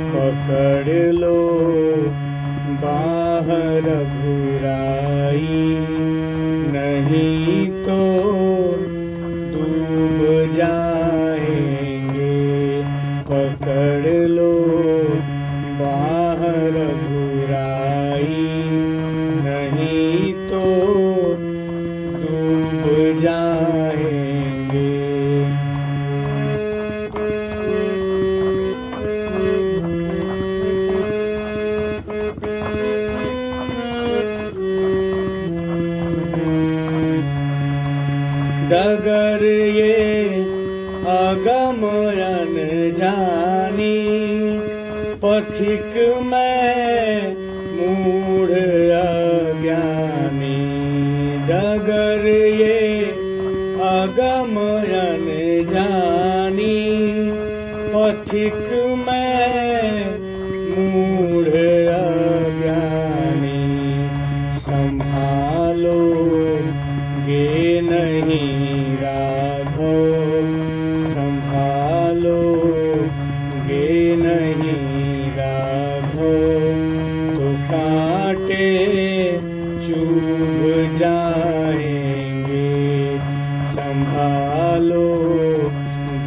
पकड़ लो बाह रघुराई, नहीं तो डूब जाएंगे। पकड़ लो बाह रघुराई, नहीं तो डूब जाएंगे। डगर ये अगम अनजानी, पथिक मैं मूढ़ अज्ञानी। डगर ये अगम अनजानी, पथिक मैं मूढ़ अज्ञानी। संभालो गे नहीं राघव, संभालो गे नहीं राघव, तो कांटे चुभ जाएंगे। संभालो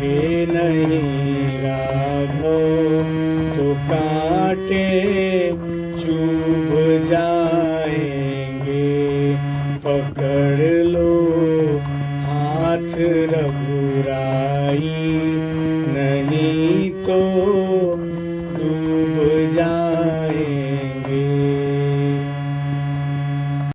गे नहीं राघव, तो कांटे चुभ जाएंगे। पकड़ लो हाथ रघुराई,